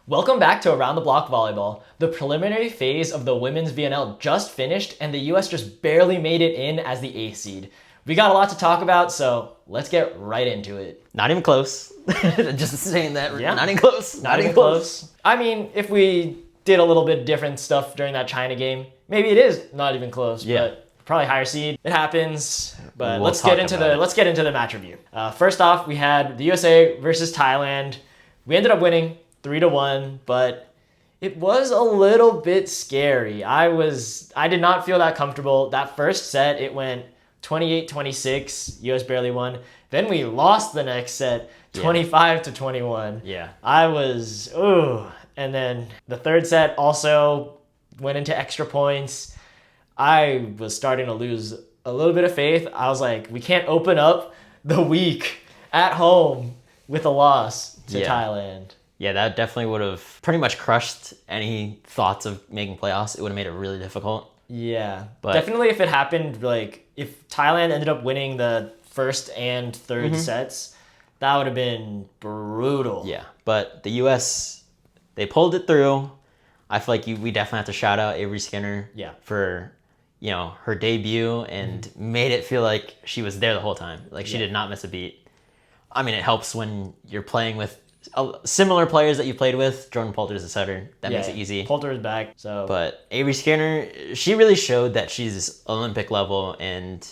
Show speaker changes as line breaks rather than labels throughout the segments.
Welcome back to Around the Block Volleyball. The preliminary phase of the women's VNL just finished and the US just barely made it in as the 8th seed. We got a lot to talk about, so let's get right into it.
Not even close. Just saying that.
Yeah.
Not even close.
Not even close. I mean, if we did a little bit different stuff during that China game, maybe it is not even close, but probably higher seed. It happens, but let's get into the match review. First off, we had the USA versus Thailand. We ended up winning 3-1, but it was a little bit scary. I did not feel that comfortable. That first set, it went 28-26. US barely won. Then we lost the next set, 25-21.
Yeah.
And then the third set also went into extra points. I was starting to lose a little bit of faith. I was like, we can't open up the week at home with a loss to Thailand.
Yeah, that definitely would have pretty much crushed any thoughts of making playoffs. It would have made it really difficult.
Yeah, but definitely if it happened, like if Thailand ended up winning the first and third sets, that would have been brutal.
Yeah, but the US, they pulled it through. I feel like we definitely have to shout out Avery Skinner for, her debut and made it feel like she was there the whole time. Like she did not miss a beat. I mean, it helps when you're playing with similar players that you played with. Jordan Poulter's a setter. That makes it easy.
Poulter is back.
But Avery Skinner, she really showed that she's Olympic level and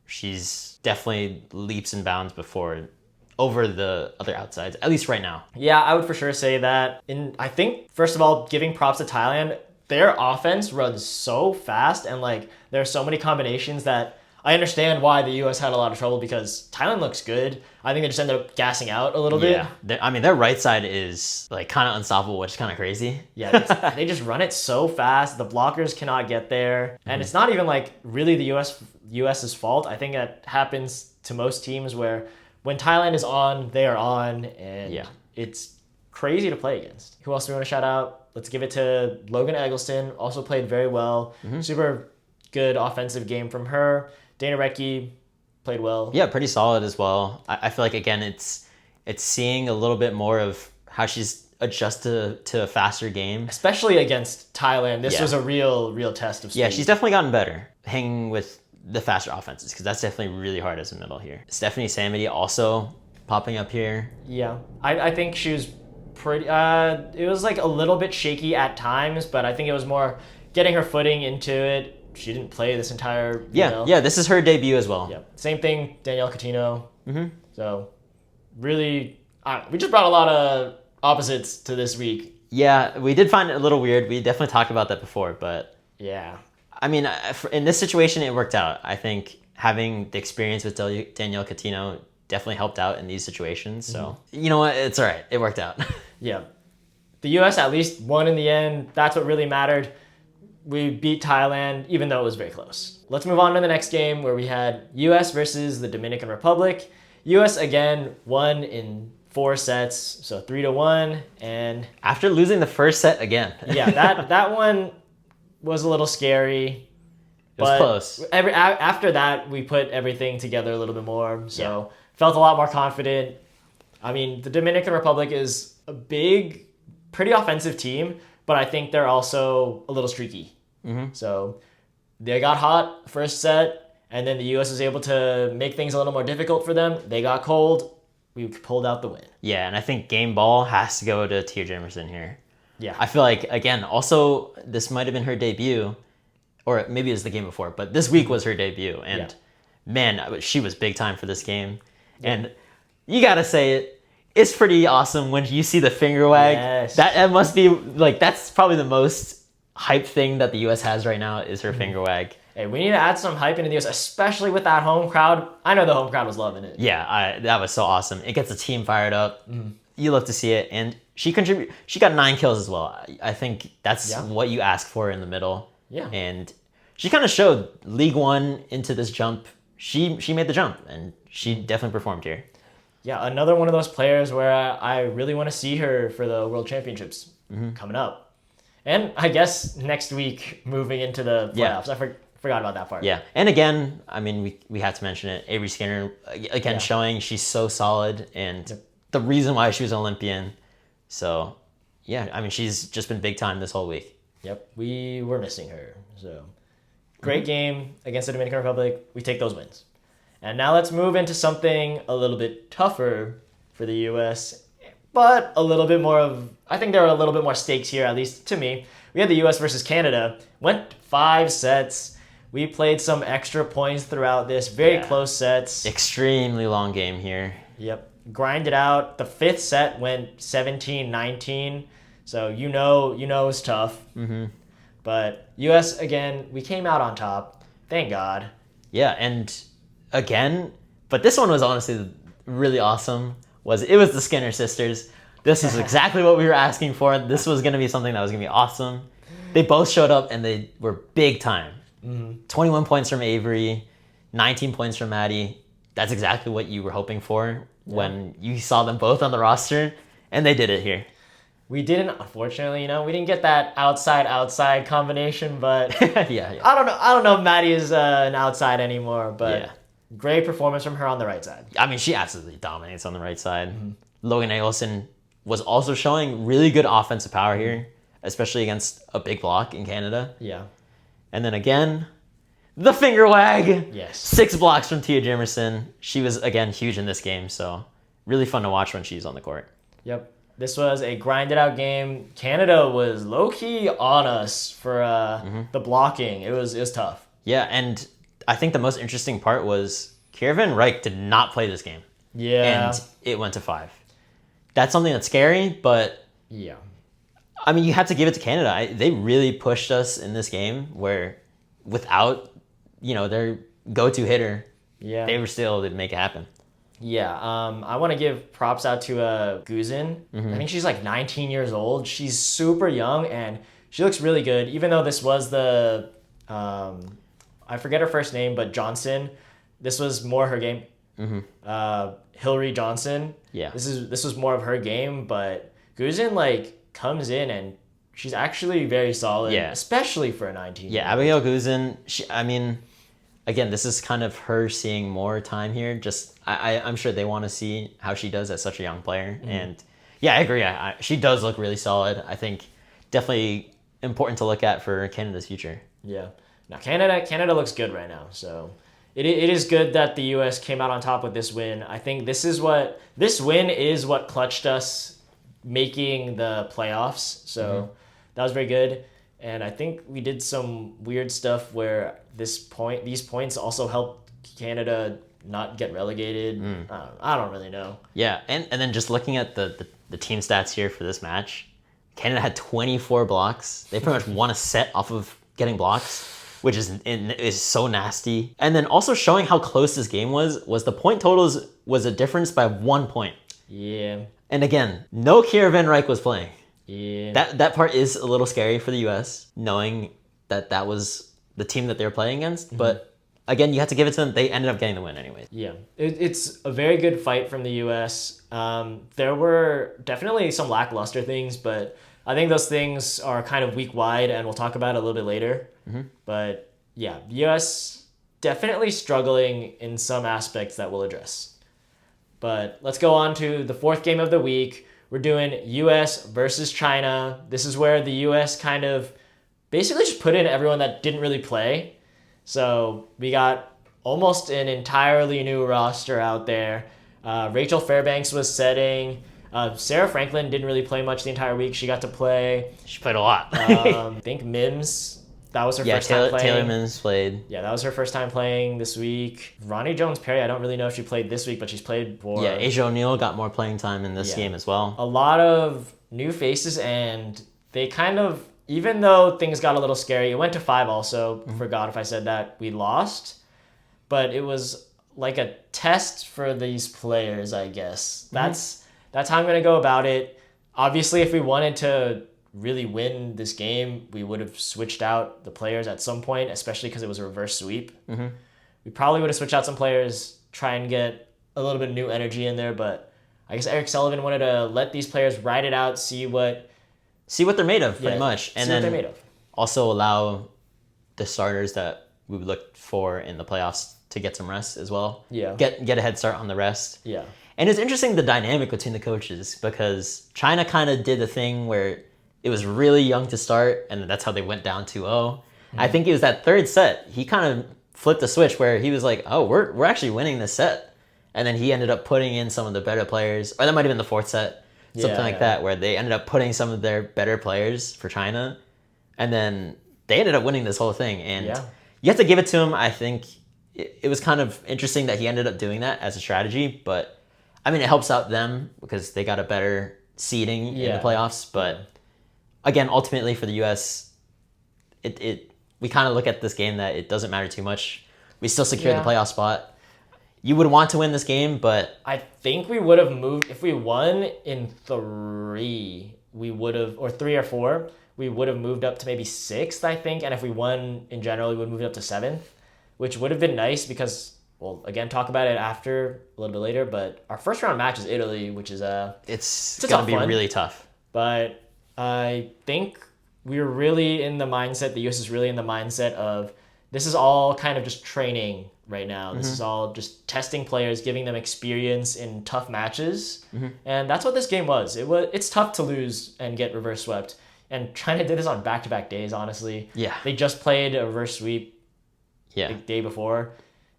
she's definitely leaps and bounds over the other outsides, at least right now.
Yeah, I would for sure say that. And I think, first of all, giving props to Thailand, their offense runs so fast and there are so many combinations that I understand why the US had a lot of trouble because Thailand looks good. I think they just ended up gassing out a little bit.
Yeah, their right side is kind of unstoppable, which is kind of crazy.
Yeah, they just run it so fast. The blockers cannot get there. And it's not even really the US's fault. I think that happens to most teams where when Thailand is on, they are on. And it's crazy to play against. Who else do we want to shout out? Let's give it to Logan Eggleston. Also played very well. Super good offensive game from her. Dana Recchi played well.
Yeah, pretty solid as well. I feel like, again, it's seeing a little bit more of how she's adjusted to a faster game.
Especially against Thailand. This was a real test of speed.
Yeah, she's definitely gotten better hanging with the faster offenses because that's definitely really hard as a middle here. Stephanie Samity also popping up here.
Yeah, I think she was pretty... it was a little bit shaky at times, but I think it was more getting her footing into it. She didn't play this entire...
Yeah, this is her debut as well.
Yeah, same thing, Danielle Coutinho. So, really, we just brought a lot of opposites to this week.
Yeah, we did find it a little weird. We definitely talked about that before, but...
Yeah.
I mean, in this situation, it worked out. I think having the experience with Danielle Coutinho definitely helped out in these situations. So, you know what? It's all right. It worked out.
Yeah. The U.S. at least won in the end. That's what really mattered. We beat Thailand, even though it was very close. Let's move on to the next game where we had U.S. versus the Dominican Republic. U.S. again won in 4 sets, so 3-1. And
after losing the first set again.
Yeah, that one was a little scary.
It was close.
After that, we put everything together a little bit more, so felt a lot more confident. I mean, the Dominican Republic is a big, pretty offensive team, but I think they're also a little streaky. So they got hot first set, and then the U.S. was able to make things a little more difficult for them. They got cold. We pulled out the win.
Yeah, and I think game ball has to go to Tia Jamerson here.
Yeah.
I feel like, again, also, this might have been her debut, or maybe it was the game before, but this week was her debut. And man, she was big time for this game. Yeah. And you got to say it's pretty awesome when you see the finger wag.
Yes.
That must be, that's probably the most hype thing that the U.S. has right now is her finger wag.
Hey, we need to add some hype into the U.S., especially with that home crowd. I know the home crowd was loving it.
Yeah, that was so awesome. It gets the team fired up. You love to see it. And she got 9 kills as well. I think that's what you ask for in the middle.
Yeah.
And she kind of showed League One into this jump. She made the jump, and she definitely performed here.
Yeah, another one of those players where I really want to see her for the World Championships coming up. And I guess next week, moving into the playoffs. I forgot about that part.
Yeah, and again, I mean, we have to mention it. Avery Skinner, again, showing she's so solid, and the reason why she was an Olympian. So, Yeah, I mean, she's just been big time this whole week.
Yep, we were missing her. So great game against the Dominican Republic. We take those wins. And now let's move into something a little bit tougher for the U.S., but a little bit more of, I think there are a little bit more stakes here, at least to me. We had the U.S. versus Canada. Went 5 sets. We played some extra points throughout this. Very close sets.
Extremely long game here.
Yep. Grinded out. The 5th set went 17-19. So you know it's tough. Mm-hmm. But U.S., again, we came out on top. Thank God.
Yeah, and again, but this one was honestly really awesome. It was the Skinner sisters. This is exactly what we were asking for. This was going to be something that was going to be awesome. They both showed up, and they were big time. Mm-hmm. 21 points from Avery, 19 points from Maddie. That's exactly what you were hoping for when you saw them both on the roster, and they did it here.
We didn't, unfortunately, we didn't get that outside combination, but
yeah.
I don't know if Maddie is an outside anymore, but great performance from her on the right side.
I mean, she absolutely dominates on the right side. Mm-hmm. Logan Eggleston was also showing really good offensive power here, especially against a big block in Canada.
Yeah.
And then again, the finger wag.
Yes.
6 blocks from Tia Jimerson. She was, again, huge in this game, so really fun to watch when she's on the court.
Yep. This was a grinded out game. Canada was low-key on us for the blocking. It was tough.
Yeah, and I think the most interesting part was Kiervan Reich did not play this game.
Yeah.
And it went to 5. That's something that's scary, but
yeah.
I mean, you have to give it to Canada. They really pushed us in this game where without, their go-to hitter, they were still able to make it happen.
Yeah, I want to give props out to Guzin. Mm-hmm. I think she's like 19 years old. She's super young, and she looks really good. Even though this was the, I forget her first name, but Johnson. This was more her game. Mm-hmm. Hillary Johnson. Yeah. This was more of her game, but Guzin comes in and she's actually very solid. Yeah. Especially for a 19.
Yeah, Abigail Guzin. Again, this is kind of her seeing more time here. I'm sure they want to see how she does as such a young player. Mm-hmm. And yeah, I agree. She does look really solid. I think definitely important to look at for Canada's future.
Yeah. Now Canada looks good right now. So it is good that the U.S. came out on top with this win. I think this win is what clutched us making the playoffs. So that was very good. And I think we did some weird stuff where these points also helped Canada not get relegated. I don't really know.
Yeah, and then just looking at the team stats here for this match, Canada had 24 blocks. They pretty much won a set off of getting blocks, which is so nasty. And then also showing how close this game was the point totals was a difference by 1 point.
Yeah.
And again, no Kira Van Ryk was playing.
Yeah.
That part is a little scary for the U.S., knowing that was the team that they were playing against. Mm-hmm. But again, you have to give it to them. They ended up getting the win anyways.
Yeah. It's a very good fight from the U.S. There were definitely some lackluster things, but I think those things are kind of week-wide, and we'll talk about it a little bit later. Mm-hmm. But yeah, U.S. definitely struggling in some aspects that we'll address. But let's go on to the 4th game of the week. We're doing U.S. versus China. This is where the U.S. kind of basically just put in everyone that didn't really play. So we got almost an entirely new roster out there. Rachel Fairbanks was setting. Sarah Franklin didn't really play much the entire week. She got to play.
She played a lot.
I think Mims. That was her first time playing.
Taylor Mims played.
Yeah, that was her first time playing this week. Ronnie Jones-Perry, I don't really know if she played this week, but she's played for...
Yeah, Asia O'Neal got more playing time in this game as well.
A lot of new faces, and they kind of... Even though things got a little scary, it went to 5 also. Mm-hmm. Forgot if I said that. We lost. But it was like a test for these players, I guess. Mm-hmm. That's how I'm going to go about it. Obviously, if we wanted to really win this game, we would have switched out the players at some point, especially because it was a reverse sweep. Mm-hmm. We probably would have switched out some players, try and get a little bit of new energy in there, but I guess Eric Sullivan wanted to let these players ride it out, see what
they're made of, pretty much. And then
what they're made of.
Also allow the starters that we would look for in the playoffs to get some rest as well.
Yeah.
Get a head start on the rest.
Yeah.
And it's interesting the dynamic between the coaches because China kind of did the thing where it was really young to start, and that's how they went down 2-0. I think it was that third set. He kind of flipped the switch where he was like, oh, we're actually winning this set. And then he ended up putting in some of the better players, or that might have been the fourth set, something like that, where they ended up putting some of their better players for China. And then they ended up winning this whole thing. And you have to give it to him. I think it was kind of interesting that he ended up doing that as a strategy. But, I mean, it helps out them because they got a better seeding in the playoffs. But, again, ultimately for the U.S., we kind of look at this game that it doesn't matter too much. We still secured the playoff spot. You would want to win this game, but...
I think we would have moved... If we won in 3, we would have... Or 3 or 4, we would have moved up to maybe 6th, I think. And if we won in general, we would have moved up to 7th, which would have been nice because... We'll, again, talk about it after, a little bit later. But our first round match is Italy, which is
it's going to be really tough.
But I think we're really in the mindset... The U.S. is really in the mindset of... This is all kind of just training right now. This is all just testing players, giving them experience in tough matches. And that's what this game was. It's tough to lose and get reverse swept. And China did this on back-to-back days, honestly.
Yeah.
They just played a reverse sweep the day before.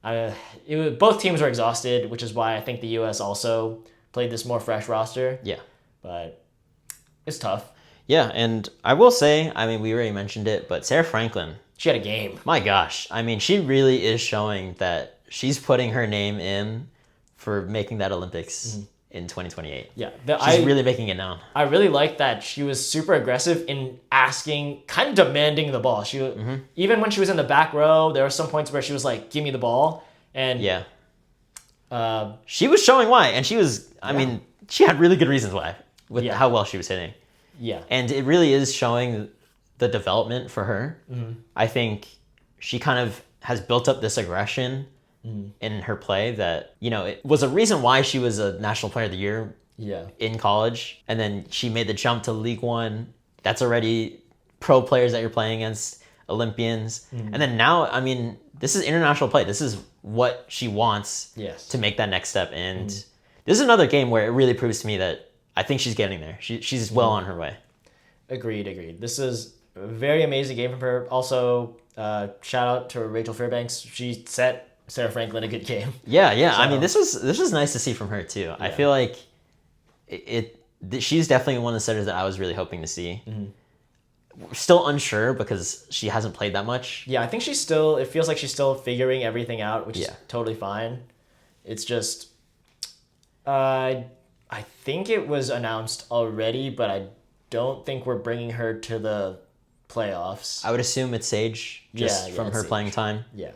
Both teams were exhausted, which is why I think the U.S. also played this more fresh roster.
Yeah.
But it's tough.
Yeah, and I will say, I mean, we already mentioned it, but Sarah Franklin...
She had a game.
My gosh. I mean, she really is showing that she's putting her name in for making that Olympics in 2028. Yeah. She's really making it known.
I really like that she was super aggressive in asking, kind of demanding the ball. She even when she was in the back row, there were some points where she was like, give me the ball. And
she was showing why. And she was, I mean, she had really good reasons why with how well she was hitting.
Yeah.
And it really is showing the development for her. I think she kind of has built up this aggression in her play that, you know, it was a reason why she was a National Player of the Year in college. And then she made the jump to League One. That's already pro players that you're playing against, Olympians. And then now, I mean, this is international play. This is what she wants to make that next step. And this is another game where it really proves to me that I think she's getting there. She's well on her way.
Agreed. This is a very amazing game from her. Also, shout out to Rachel Fairbanks. She set Sarah Franklin a good game.
Yeah. So, I mean, this was nice to see from her too. I feel like she's definitely one of the setters that I was really hoping to see. Still unsure because she hasn't played that much.
Yeah, I think it feels like she's still figuring everything out, which is totally fine. It's just, I think it was announced already, but I don't think we're bringing her to the playoffs.
I would assume it's Sage, just from her playing time.
Yeah.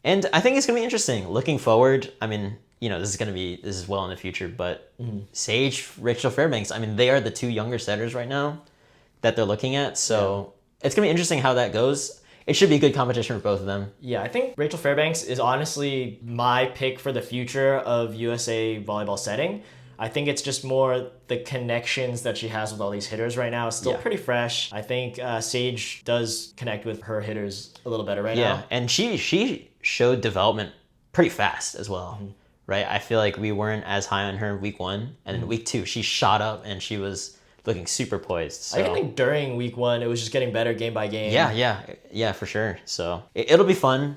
And I think it's going to be interesting. Looking forward, I mean, you know, this is well in the future, but Sage, Rachel Fairbanks, I mean, they are the two younger setters right now that they're looking at. So it's going to be interesting how that goes. It should be a good competition for both of them. Yeah, I think Rachel Fairbanks is honestly my pick for the future of USA volleyball setting. I think it's just more the connections that she has with all these hitters right now is still pretty fresh. I think Sage does connect with her hitters a little better right now. Yeah, and she showed development pretty fast as well, right? I feel like we weren't as high on her in week 1, and in week 2 she shot up and she was looking super poised. So. I think during week 1 it was just getting better game by game. Yeah, for sure. So it'll be fun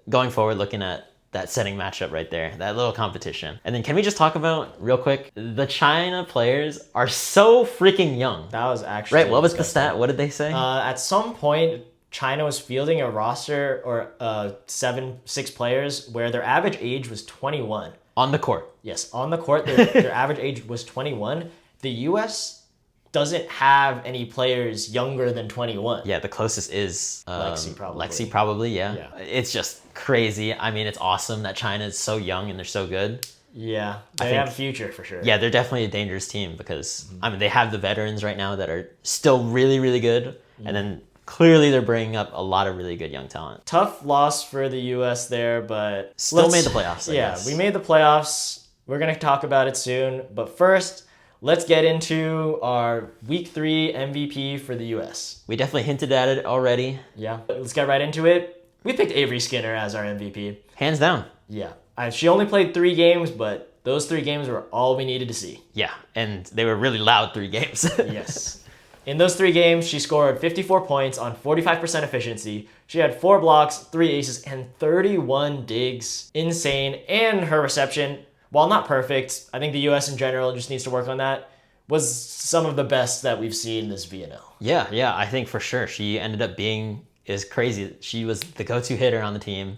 going forward looking at that setting matchup right there, that little competition. And then can we just talk about, real quick, the China players are so freaking young. That was actually right. What was the stat? What did they say? At some point, China was fielding a roster or 6 players where their average age was 21. On the court. Yes, on the court, their average age was 21. The U.S. doesn't have any players younger than 21. Yeah, the closest is Lexi probably, yeah. It's just crazy. I mean, it's awesome that China is so young and they're so good. Yeah, they have a future for sure. Yeah, they're definitely a dangerous team because, I mean, they have the veterans right now that are still really, really good. And then clearly they're bringing up a lot of really good young talent. Tough loss for the U.S. there, but still made the playoffs, I guess. We made the playoffs. We're going to talk about it soon. But first, let's get into our Week 3 MVP for the U.S. We definitely hinted at it already. Yeah. Let's get right into it. We picked Avery Skinner as our MVP. Hands down. Yeah. She only played 3 games, but
those 3 games were all we needed to see.
Yeah, and they were really loud 3 games.
Yes. In those 3 games, she scored 54 points on 45% efficiency. She had 4 blocks, 3 aces, and 31 digs. Insane. And her reception, while not perfect, I think the U.S. in general just needs to work on that, was some of the best that we've seen this VNL.
Yeah, I think for sure. She ended up being, is crazy. She was the go-to hitter on the team,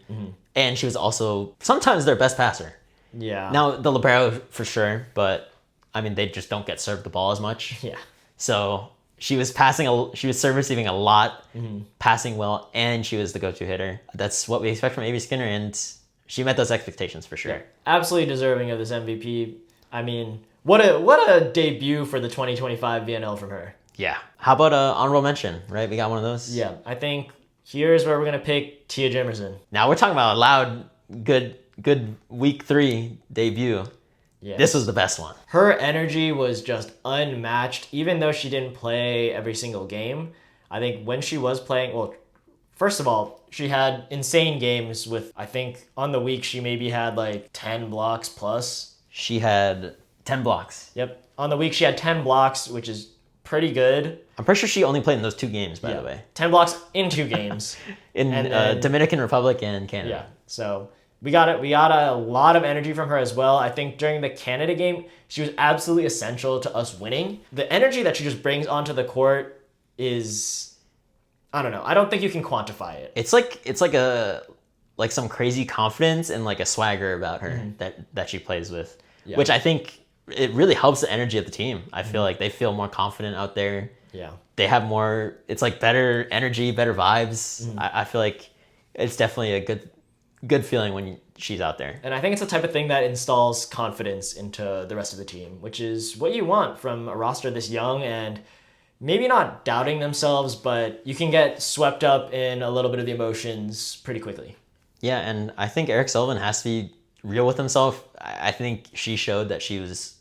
and she was also sometimes their best passer.
Yeah.
Now, the libero for sure, but, I mean, they just don't get served the ball as much.
Yeah.
So she was serve receiving a lot, passing well, and she was the go-to hitter. That's what we expect from A.B. Skinner, and she met those expectations for sure.
Yeah. Absolutely deserving of this MVP. I mean, what a debut for the 2025 VNL from her.
Yeah. How about honorable mention, right? We got one of those?
Yeah. I think here's where we're going to pick Tia Jimerson.
Now we're talking about a loud, good week 3 debut. Yeah. This was the best one.
Her energy was just unmatched, even though she didn't play every single game. I think when she was playing, well, first of all, she had insane games with, I think on the week she maybe had like 10 blocks plus.
She had 10 blocks.
Yep. On the week she had 10 blocks, which is pretty good.
I'm pretty sure she only played in those 2 games, by the way.
10 blocks in 2 games.
In Dominican Republic and Canada.
Yeah. So we got a lot of energy from her as well. I think during the Canada game, she was absolutely essential to us winning. The energy that she just brings onto the court is, I don't know. I don't think you can quantify it.
It's like some crazy confidence and like a swagger about her that she plays with, which I think it really helps the energy of the team. I feel like they feel more confident out there.
Yeah.
They have more, it's like better energy, better vibes. I feel like it's definitely a good feeling when she's out there.
And I think it's the type of thing that installs confidence into the rest of the team, which is what you want from a roster this young and maybe not doubting themselves, but you can get swept up in a little bit of the emotions pretty quickly.
Yeah, and I think Eric Sullivan has to be real with himself. I think she showed that she has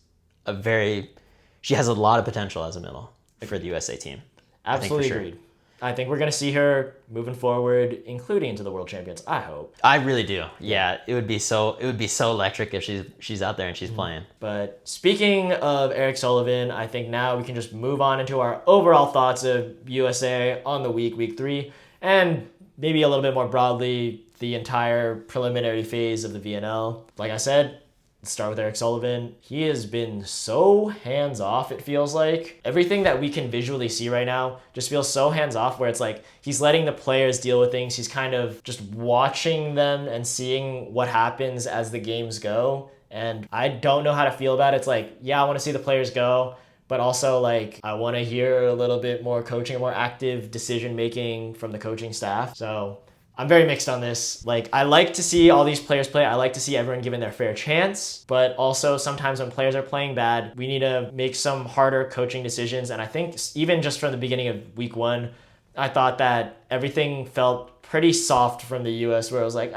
a lot of potential as a middle for the USA team.
Absolutely agreed. I think we're going to see her moving forward, including into the World Champions, I hope.
I really do. Yeah, it would be so electric if she's out there and she's playing.
But speaking of Eric Sullivan, I think now we can just move on into our overall thoughts of USA on the week 3, and maybe a little bit more broadly, the entire preliminary phase of the VNL. Like I said, let's start with Eric Sullivan. He has been so hands-off, it feels like. Everything that we can visually see right now just feels so hands-off, where it's like he's letting the players deal with things. He's kind of just watching them and seeing what happens as the games go. And I don't know how to feel about it. It's like, yeah, I want to see the players go, but also like I want to hear a little bit more coaching, more active decision-making from the coaching staff. So I'm very mixed on this. Like, I like to see all these players play. I like to see everyone given their fair chance. But also, sometimes when players are playing bad, we need to make some harder coaching decisions. And I think even just from the beginning of week 1, I thought that everything felt pretty soft from the U.S., where it was like,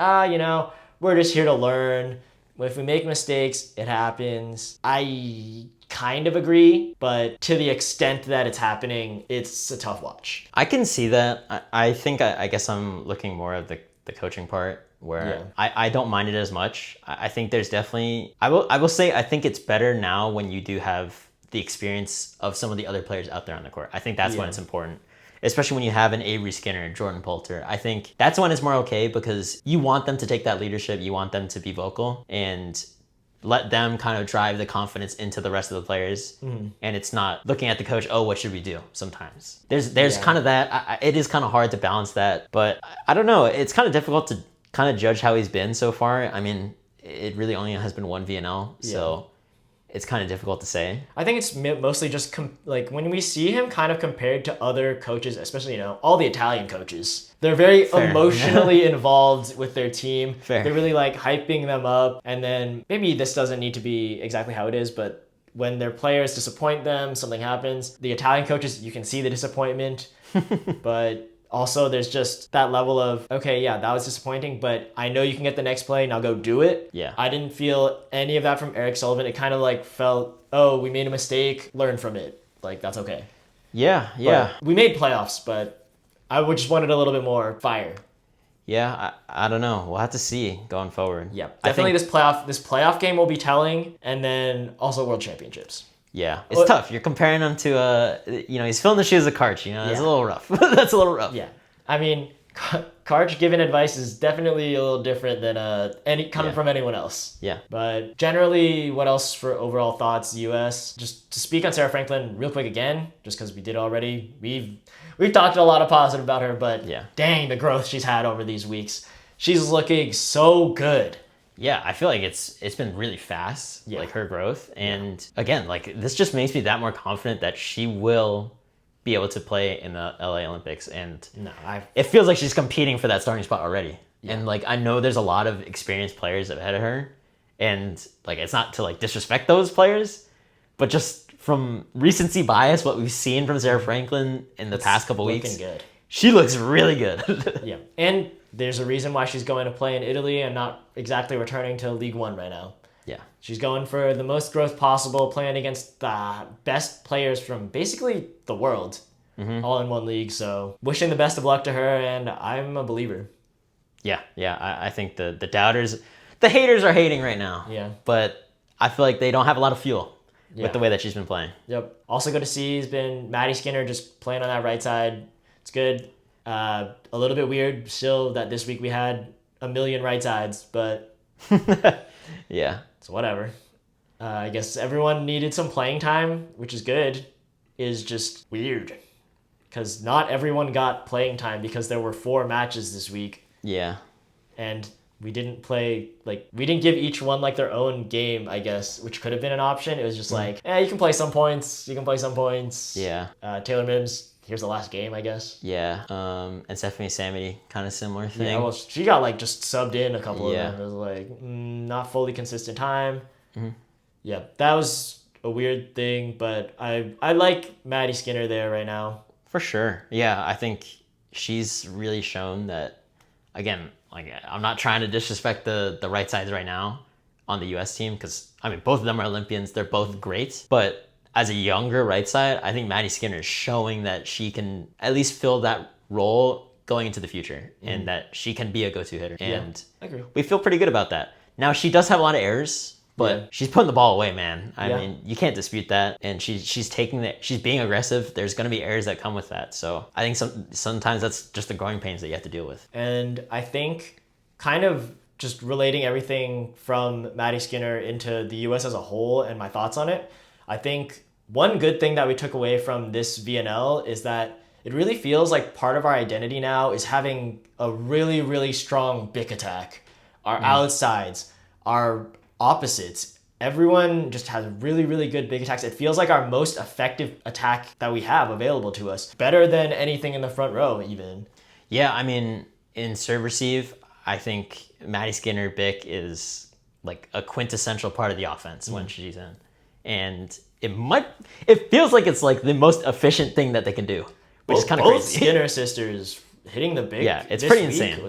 we're just here to learn. If we make mistakes, it happens. I kind of agree, but to the extent that it's happening, it's a tough watch.
I can see that. I think I guess I'm looking more at the coaching part, where I don't mind it as much. I think there's definitely, I will say I think it's better now when you do have the experience of some of the other players out there on the court. I think that's when it's important. Especially when you have an Avery Skinner, Jordan Poulter. I think that's when it's more okay, because you want them to take that leadership. You want them to be vocal and let them kind of drive the confidence into the rest of the players. And it's not looking at the coach, oh, what should we do sometimes? There's kind of that. It is kind of hard to balance that. But I don't know. It's kind of difficult to kind of judge how he's been so far. I mean, it really only has been one VNL. So it's kind of difficult to say.
I think it's mostly just like when we see him kind of compared to other coaches, especially, all the Italian coaches. They're very emotionally involved with their team. They're really like hyping them up. And then maybe this doesn't need to be exactly how it is, but when their players disappoint them, something happens. The Italian coaches, you can see the disappointment, but also there's just that level of, okay, yeah, that was disappointing, but I know you can get the next play, now go do it.
Yeah.
I didn't feel any of that from Eric Sullivan. It kind of like felt, oh, we made a mistake, learn from it. Like, that's okay.
Yeah.
But we made playoffs, but I just wanted a little bit more fire.
Yeah, I don't know. We'll have to see going forward.
Yeah, definitely this playoff game will be telling, and then also World Championships.
Yeah, it's tough. You're comparing him to he's filling the shoes of Karch. It's a little rough. That's a little rough.
Yeah, I mean, Karch giving advice is definitely a little different than coming from anyone else.
Yeah.
But generally, what else for overall thoughts? U.S. Just to speak on Sarah Franklin real quick again, just because we did already. We've talked a lot of positive about her, but dang, the growth she's had over these weeks. She's looking so good.
Yeah, I feel like it's been really fast, like her growth. And again, like this just makes me that more confident that she will be able to play in the LA Olympics. And it feels like she's competing for that starting spot already. Yeah. And like I know there's a lot of experienced players ahead of her. And like it's not to like disrespect those players, but just from recency bias, what we've seen from Sarah Franklin in the past couple weeks,
good.
She looks really good.
Yeah, and there's a reason why she's going to play in Italy and not exactly returning to League One right now.
Yeah,
she's going for the most growth possible, playing against the best players from basically the world, all in one league. So wishing the best of luck to her, and I'm a believer.
Yeah, I think the doubters, the haters are hating right now.
Yeah,
but I feel like they don't have a lot of fuel. With the way that she's been playing.
Yep. Also good to see has been Maddie Skinner just playing on that right side. It's good. A little bit weird still that this week we had a million right sides, but
yeah.
It's whatever. I guess everyone needed some playing time, which is good. Is just weird. Because not everyone got playing time because there were 4 matches this week.
Yeah.
And we didn't we didn't give each one like their own game, I guess, which could have been an option. It was just you can play some points. You can play some points.
Yeah.
Taylor Mims, here's the last game, I guess.
Yeah. And Stephanie Samity, kind of similar thing.
Yeah, well, she got like just subbed in a couple of them. It was like not fully consistent time. Mm-hmm. Yeah, that was a weird thing, but I like Maddie Skinner there right now.
For sure. Yeah, I think she's really shown that, again, like, I'm not trying to disrespect the right sides right now on the U.S. team because, I mean, both of them are Olympians. They're both great. But as a younger right side, I think Maddie Skinner is showing that she can at least fill that role going into the future and that she can be a go-to hitter. And
I agree.
We feel pretty good about that. Now, she does have a lot of errors, but she's putting the ball away, man. I mean, you can't dispute that. And she's taking that. She's being aggressive. There's going to be errors that come with that. So I think sometimes that's just the growing pains that you have to deal with.
And I think kind of just relating everything from Maddie Skinner into the U.S. as a whole and my thoughts on it, I think one good thing that we took away from this VNL is that it really feels like part of our identity now is having a really, really strong big attack. Our outsides, our opposites. Everyone just has really, really good big attacks. It feels like our most effective attack that we have available to us. Better than anything in the front row, even.
Yeah, I mean, in serve receive, I think Maddie Skinner Bick is like a quintessential part of the offense when she's in. And it feels like it's like the most efficient thing that they can do, which is kind of crazy.
Both Skinner sisters hitting the big.
Yeah, it's pretty insane.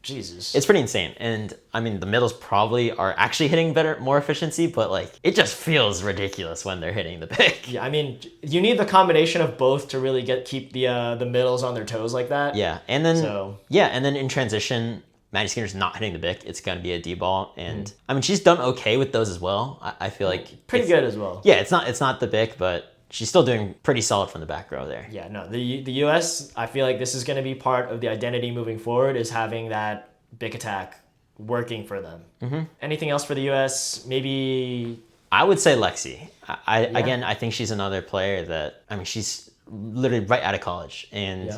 Jesus.
It's pretty insane. And I mean, the middles probably are actually hitting more efficiency, but like it just feels ridiculous when they're hitting the big.
Yeah, I mean, you need the combination of both to really keep the middles on their toes like that.
Yeah, and then in transition, Maddie Skinner's not hitting the big. It's going to be a D-ball. And I mean, she's done okay with those as well. I feel like
pretty good as well.
Yeah, it's not the big, but she's still doing pretty solid from the back row there.
Yeah, no, the U.S., I feel like this is going to be part of the identity moving forward is having that big attack working for them. Mm-hmm. Anything else for the U.S.? Maybe...
I would say Lexi. Again, I think she's another player that, I mean, she's literally right out of college. And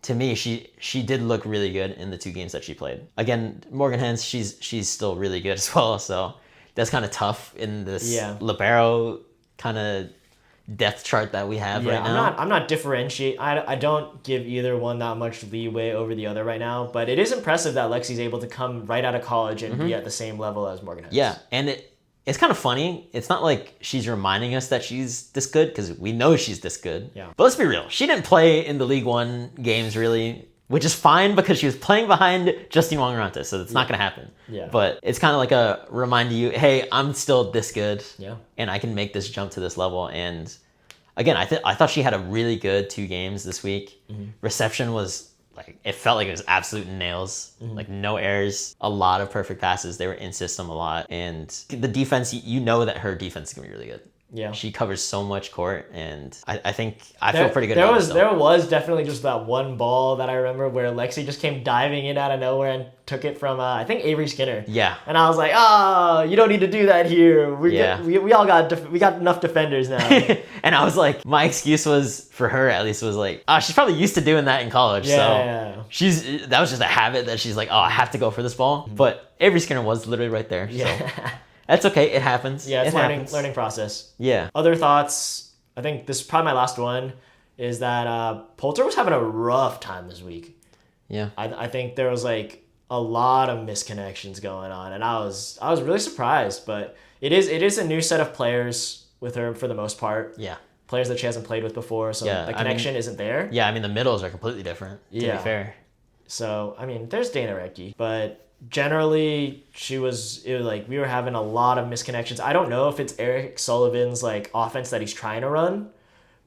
to me, she did look really good in the 2 games that she played. Again, Morgan Hens, she's still really good as well. So that's kind of tough in this libero kind of depth chart that we have right now.
I'm not differentiate. I don't give either one that much leeway over the other right now, but it is impressive that Lexi's able to come right out of college and be at the same level as Morgan Hens.
Yeah, and it's kind of funny. It's not like she's reminding us that she's this good because we know she's this good. Yeah. But let's be real. She didn't play in the League One games really, which is fine because she was playing behind Justine Wong-Arantes, so it's not going to happen. Yeah. But it's kind of like a reminder to you, hey, I'm still this good, and I can make this jump to this level. And again, I thought she had a really good 2 games this week. Mm-hmm. Reception was like it felt like it was absolute nails, like no errors, a lot of perfect passes. They were in system a lot, and the defense, you know that her defense is gonna be really good.
Yeah,
she covers so much court, and I think I feel pretty good.
There was definitely just that one ball that I remember where Lexi just came diving in out of nowhere and took it from I think Avery Skinner.
Yeah,
and I was like, you don't need to do that here. We all got enough defenders now.
And I was like, my excuse was for her at least was like, she's probably used to doing that in college. That was just a habit that she's like, I have to go for this ball. But Avery Skinner was literally right there.
Yeah.
So. That's okay. It happens.
Yeah, it's learning process.
Yeah.
Other thoughts? I think this is probably my last one. Is that Poulter was having a rough time this week.
Yeah.
I think there was like a lot of misconnections going on, and I was really surprised. But it is a new set of players with her for the most part.
Yeah. Players
that she hasn't played with before, so the connection isn't there.
Yeah, I mean the middles are completely different. To be fair.
So I mean, there's Dana Recchi, but. Generally, we were having a lot of misconnections. I don't know if it's Eric Sullivan's like offense that he's trying to run,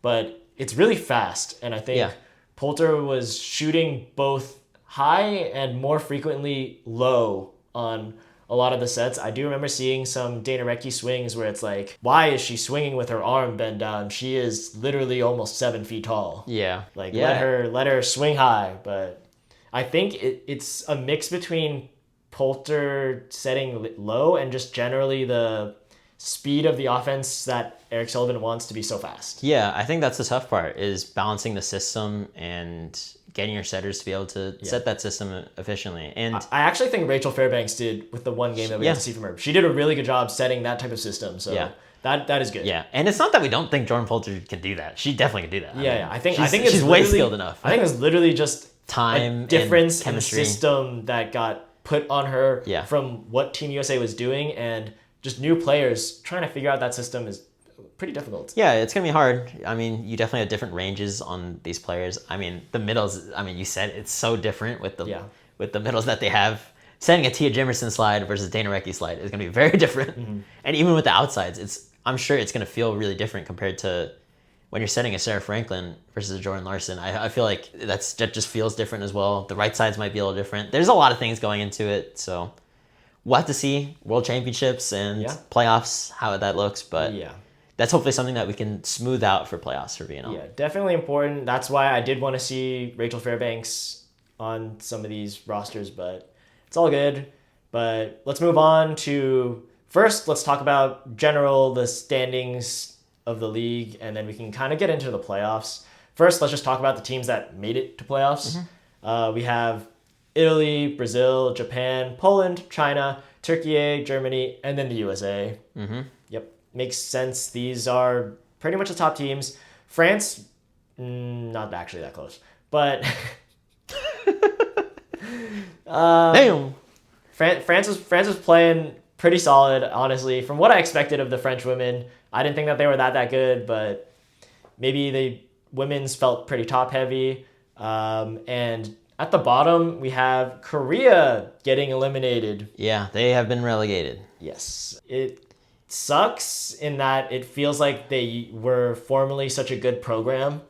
but it's really fast. And I think Poulter was shooting both high and more frequently low on a lot of the sets. I do remember seeing some Dana Recchi swings where it's like, why is she swinging with her arm bent down? She is literally almost 7 feet tall.
Yeah.
Let her swing high. But I think it's a mix between Poulter setting low and just generally the speed of the offense that Eric Sullivan wants to be so fast.
Yeah, I think that's the tough part is balancing the system and getting your setters to be able to set that system efficiently. And
I actually think Rachel Fairbanks did with the one game that we got to see from her. She did a really good job setting that type of system. So that is good.
Yeah, and it's not that we don't think Jordan Poulter can do that. She definitely can do that.
I think she's
way skilled enough.
I think it's literally just
time,
a difference
and
in system that got put on her from what Team USA was doing, and just new players trying to figure out that system is pretty difficult.
Yeah, it's going to be hard. I mean, you definitely have different ranges on these players. I mean, the middles, you said it's so different with the middles that they have. Setting a Tia Jimerson slide versus Dana Recchi slide is going to be very different. Mm-hmm. And even with the outsides, I'm sure it's going to feel really different compared to when you're setting a Sarah Franklin versus a Jordan Larson. I feel like that just feels different as well. The right sides might be a little different. There's a lot of things going into it, so we'll have to see World Championships and playoffs, how that looks, but that's hopefully something that we can smooth out for playoffs for VNL.
Yeah, definitely important. That's why I did want to see Rachel Fairbanks on some of these rosters, but it's all good. But let's move on to, first, let's talk about the standings of the league, and then we can kind of get into the playoffs. First, let's just talk about the teams that made it to playoffs. Mm-hmm. We have Italy, Brazil, Japan, Poland, China, Turkey, Germany, and then the USA. Mm-hmm. Yep, makes sense. These are pretty much the top teams. France, not actually that close, but
damn.
France was playing pretty solid, honestly. From what I expected of the French women, I didn't think that they were that good, but maybe the women's felt pretty top heavy. And at the bottom, we have Korea getting eliminated.
Yeah, they have been relegated.
Yes. It sucks in that it feels like they were formerly such a good program,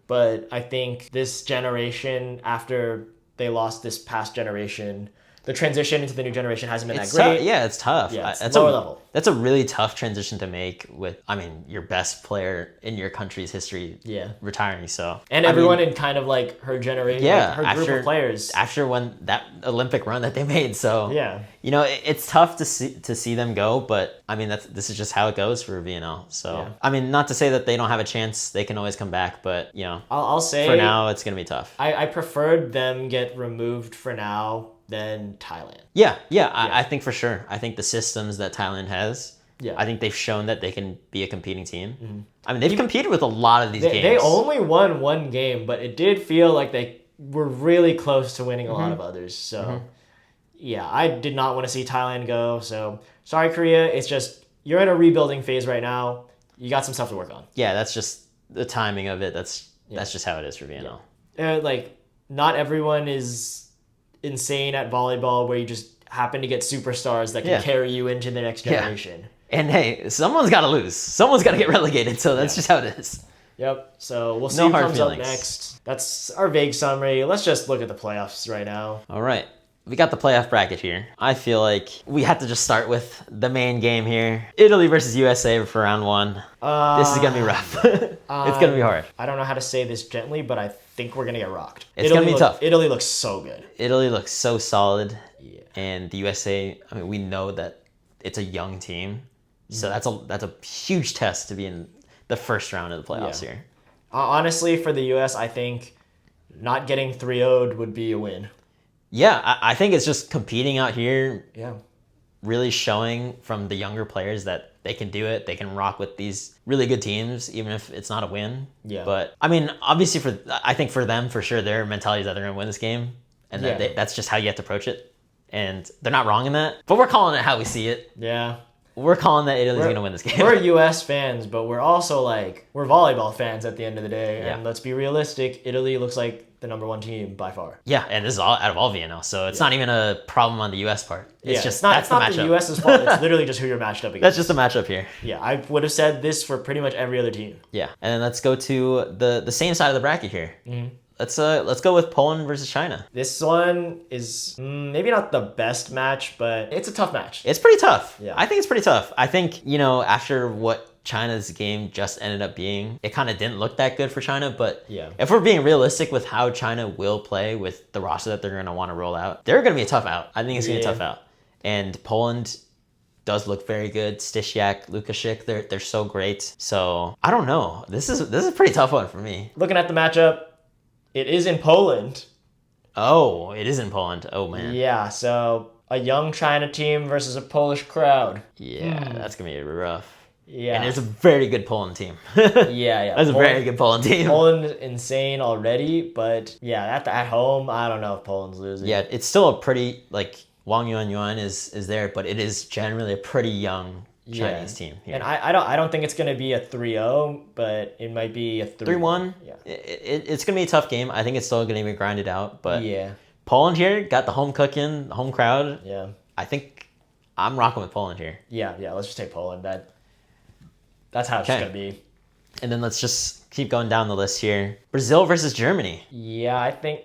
but I think this generation, after they lost this past generation, the transition into the new generation hasn't been that great.
Yeah, it's tough.
Yeah, it's lower level.
That's a really tough transition to make with, your best player in your country's history retiring. So
and everyone in kind of like her generation, her group of players.
After when that Olympic run that they made. So it's tough to see them go, but this is just how it goes for VNL. So not to say that they don't have a chance, they can always come back, but
I'll say
for now it's gonna be tough.
I preferred them get removed for now than Thailand.
I think for sure. I think the systems that Thailand has, I think they've shown that they can be a competing team. Mm-hmm. They've competed with a lot of these games.
They only won one game, but it did feel like they were really close to winning a lot of others. So, I did not want to see Thailand go. So, sorry, Korea. It's just, you're in a rebuilding phase right now. You got some stuff to work on.
Yeah, that's just the timing of it. That's just how it is for VNL.
Not everyone is insane at volleyball where you just happen to get superstars that can carry you into the next generation.
And hey, someone's got to lose. Someone's got to get relegated. So that's just how it is.
Yep. So we'll see who comes up next. That's our vague summary. Let's just look at the playoffs right now.
All right. We got the playoff bracket here. I feel like we have to just start with the main game here. Italy versus USA for round 1. This is going to be rough. It's going to be hard.
I don't know how to say this gently, but I think we're going to get rocked.
It's going to be tough.
Italy looks so good.
Italy looks so solid.
Yeah.
And the USA, I mean, we know that it's a young team. So that's a huge test to be in the first round of the playoffs here.
Honestly, for the US, I think not getting 3-0'd would be a win.
Yeah, I think it's just competing out here.
Yeah.
Really showing from the younger players that they can do it. They can rock with these really good teams, even if it's not a win.
Yeah.
But, I mean, obviously, I think for them, for sure, their mentality is that they're going to win this game. And that's just how you have to approach it. And they're not wrong in that. But we're calling it how we see it.
Yeah.
We're calling that Italy's going to win this game.
We're US fans, but we're also we're volleyball fans at the end of the day. Yeah. And let's be realistic, Italy looks like the #1 team by far.
Yeah, and this is all out of all VNL, so it's not even a problem on the US part. It's just
it's not the US's fault. It's literally just who you're matched up against.
That's just a matchup here.
Yeah, I would have said this for pretty much every other team.
Yeah, and then let's go to the same side of the bracket here. Mm-hmm. Let's go with Poland versus China.
This one is maybe not the best match, but it's a tough match.
It's pretty tough.
Yeah.
I think it's pretty tough. I think, after what China's game just ended up being, it kind of didn't look that good for China, but if we're being realistic with how China will play with the roster that they're going to want to roll out, they're going to be a tough out. I think it's going to be a tough out. And Poland does look very good. Stysiak, Lukasik, they're so great. So, I don't know. This is a pretty tough one for me.
Looking at the matchup, it is in Poland.
Oh, it is in Poland. Oh, man.
Yeah, so a young China team versus a Polish crowd.
Yeah, that's going to be rough.
Yeah.
And it's a very good Poland team.
yeah.
That's a very good Poland team.
Poland's insane already, but at home, I don't know if Poland's losing.
Yeah, it's still a pretty, Wang Yuan is there, but it is generally a pretty young Chinese team here.
And I don't think it's going to be a 3-0, but it might be a
3-1.
Yeah.
It's going to be a tough game. I think it's still going to be grinded out, but
yeah.
Poland here got the home cooking, home crowd.
Yeah.
I think I'm rocking with Poland here.
Yeah, let's just take Poland. That's how it's going to be.
And then let's just keep going down the list here. Brazil versus Germany.
Yeah, I think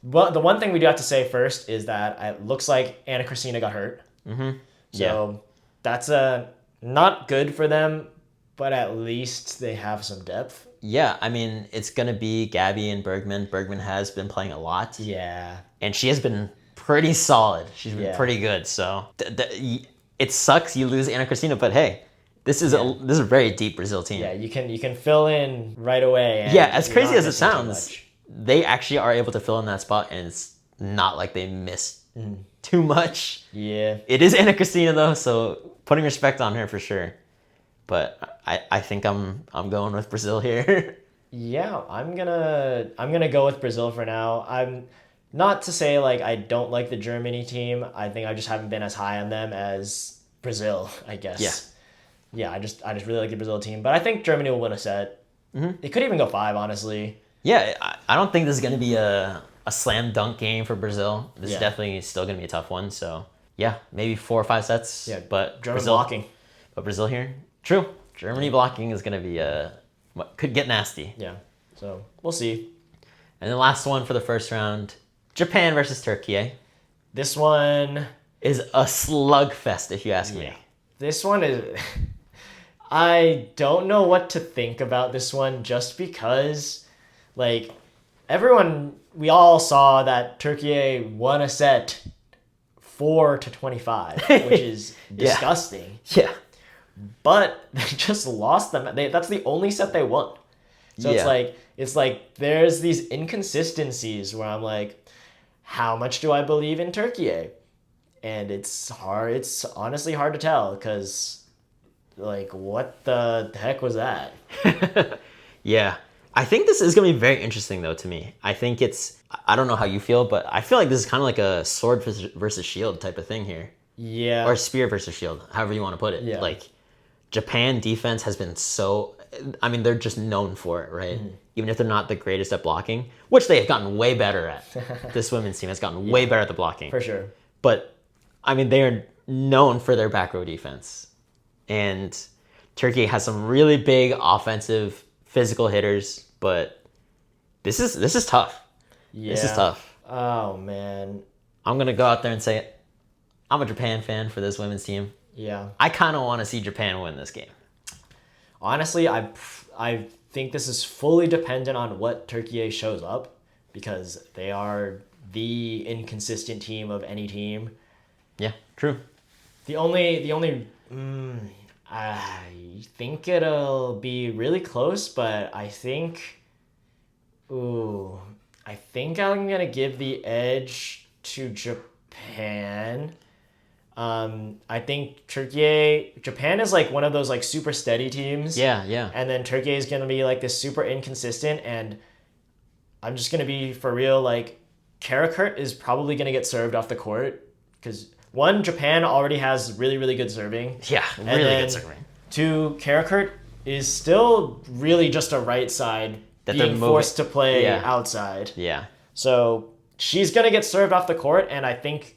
well, the one thing we do have to say first is that it looks like Anna Kristina got hurt. Mm-hmm. So that's not good for them, but at least they have some depth.
Yeah, I mean, it's going to be Gabby and Bergman. Bergman has been playing a lot.
Yeah.
And she has been pretty solid. She's been pretty good. So it sucks you lose Anna Kristina, but hey, this is a very deep Brazil team.
Yeah, you can fill in right away. And
as crazy as it sounds, they actually are able to fill in that spot, and it's not like they missed too much.
Yeah.
It is Anna Kristina though, so putting respect on her for sure. But I think I'm going with Brazil here.
Yeah, I'm gonna go with Brazil for now. I'm not to say I don't like the Germany team. I think I just haven't been as high on them as Brazil, I guess.
Yeah.
Yeah, I just really like the Brazil team, but I think Germany will win a set. Mm-hmm. It could even go 5, honestly.
Yeah, I don't think this is going to be a slam dunk game for Brazil. This is definitely still going to be a tough one. So yeah, maybe 4 or 5 sets.
Yeah,
but
German blocking.
But Brazil here, true. Germany blocking is going to be could get nasty.
Yeah, so we'll see.
And the last one for the first round, Japan versus Turkey.
This one
is a slugfest, if you ask me.
This one is. I don't know what to think about this one just because, we all saw that Turkey won a set 4-25, which is disgusting.
Yeah.
But they just lost them. That's the only set they won. So it's like there's these inconsistencies where I'm like, how much do I believe in Turkey? And it's hard. It's honestly hard to tell because. What the heck was that?
Yeah. I think this is going to be very interesting, though, to me. I think I don't know how you feel, but I feel like this is kind of like a sword versus shield type of thing here.
Yeah.
Or spear versus shield, however you want to put it.
Yeah.
Japan defense has been they're just known for it, right? Mm-hmm. Even if they're not the greatest at blocking, which they have gotten way better at. This women's team has gotten way better at the blocking.
For sure.
But, they are known for their back row defense. And Turkey has some really big offensive physical hitters, but this is tough.
Yeah.
This is tough.
Oh, man.
I'm going to go out there and say I'm a Japan fan for this women's team.
Yeah.
I kind of want to see Japan win this game.
Honestly, I think this is fully dependent on what Turkey shows up, because they are the inconsistent team of any team.
Yeah, true.
I think it'll be really close, but I think I'm gonna give the edge to Japan. I think Japan is like one of those like super steady teams.
Yeah, yeah.
And then Turkey is gonna be like this super inconsistent, and I'm just gonna be for real, like Karakurt is probably gonna get served off the court, because one, Japan already has really, really good serving.
Yeah, really good serving.
Two, Karakurt is still really just a right side being forced to play outside.
Yeah.
So she's gonna get served off the court, and I think